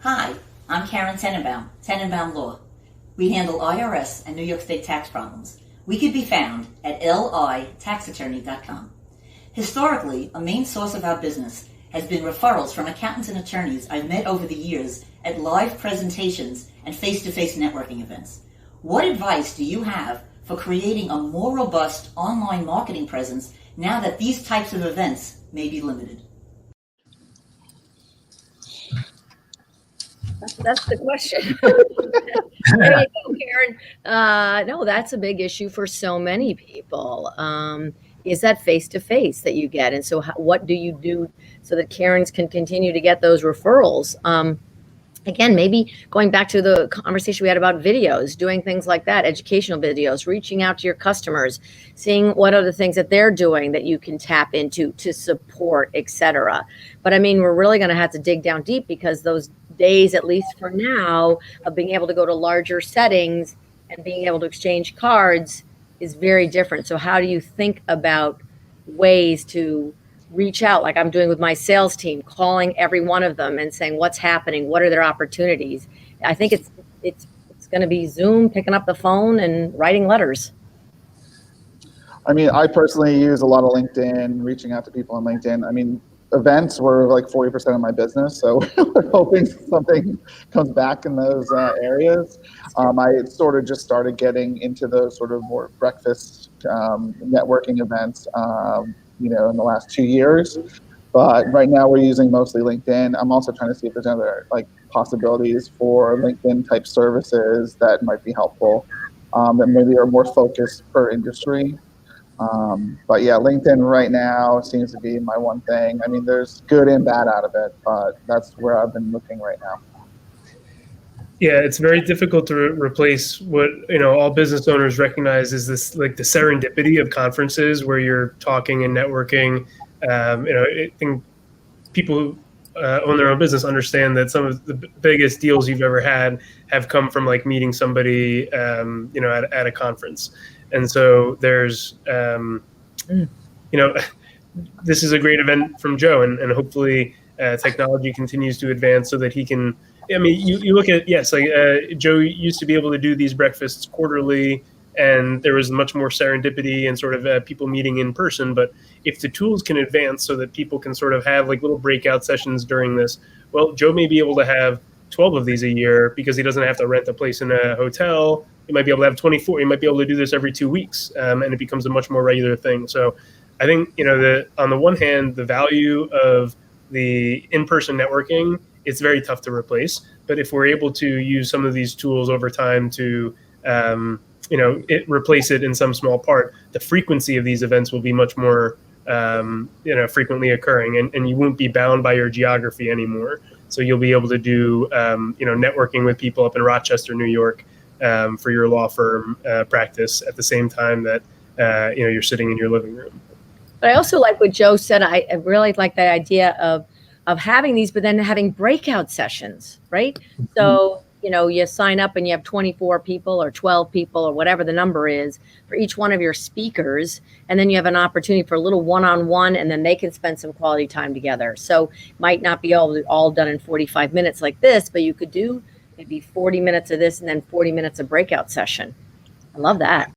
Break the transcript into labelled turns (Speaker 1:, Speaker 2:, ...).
Speaker 1: Hi, I'm Karen Tenenbaum, Tenenbaum Law. We handle IRS and New York State tax problems. We could be found at litaxattorney.com. Historically, a main source of our business has been referrals from accountants and attorneys I've met over the years at live presentations and face-to-face networking events. What advice do you have for creating a more robust online marketing presence now that these types of events may be limited?
Speaker 2: That's the question. There you go, Karen. No, that's a big issue for so many people. Is that face-to-face that you get? And so what do you do so that Karens can continue to get those referrals? Again, maybe going back to the conversation we had about videos, doing things like that, educational videos, reaching out to your customers, seeing what are the things that they're doing that you can tap into to support, etc. But I mean, we're really going to have to dig down deep, because those days, at least for now, of being able to go to larger settings and being able to exchange cards is very different. So how do you think about ways to reach out, like I'm doing with my sales team, calling every one of them and saying what's happening, what are their opportunities? I think it's going to be Zoom, picking up the phone and writing letters.
Speaker 3: I mean, I personally use a lot of LinkedIn, reaching out to people on LinkedIn. I mean, events were like 40% of my business, so we're hoping something comes back in those areas. I sort of just started getting into those sort of more breakfast networking events in the last 2 years, but right now we're using mostly LinkedIn. I'm also trying to see if there's other possibilities for LinkedIn type services that might be helpful, that maybe are more focused per industry. But yeah, LinkedIn right now seems to be my one thing. I mean, there's good and bad out of it, but that's where I've been looking right now.
Speaker 4: Yeah, it's very difficult to replace what all business owners recognize is this, the serendipity of conferences where you're talking and networking. I think people who own their own business understand that some of the biggest deals you've ever had have come from meeting somebody at a conference. And so there's this is a great event from Joe, and hopefully technology continues to advance so that he can. I mean, you look at, Joe used to be able to do these breakfasts quarterly, and there was much more serendipity and sort of people meeting in person. But if the tools can advance so that people can sort of have little breakout sessions during this, well, Joe may be able to have 12 of these a year because he doesn't have to rent a place in a hotel. He might be able to have 24. He might be able to do this every 2 weeks, and it becomes a much more regular thing. So I think, on the one hand, the value of the in-person networking, it's very tough to replace. But if we're able to use some of these tools over time to, replace it in some small part, the frequency of these events will be much more, frequently occurring, and you won't be bound by your geography anymore. So you'll be able to do, networking with people up in Rochester, New York, for your law firm practice at the same time that, you're sitting in your living room.
Speaker 2: But I also like what Joe said. I really like that idea of having these, but then having breakout sessions, right? Mm-hmm. So, you sign up and you have 24 people or 12 people or whatever the number is for each one of your speakers. And then you have an opportunity for a little one-on-one, and then they can spend some quality time together. So might not be all done in 45 minutes like this, but you could do maybe 40 minutes of this and then 40 minutes of breakout session. I love that.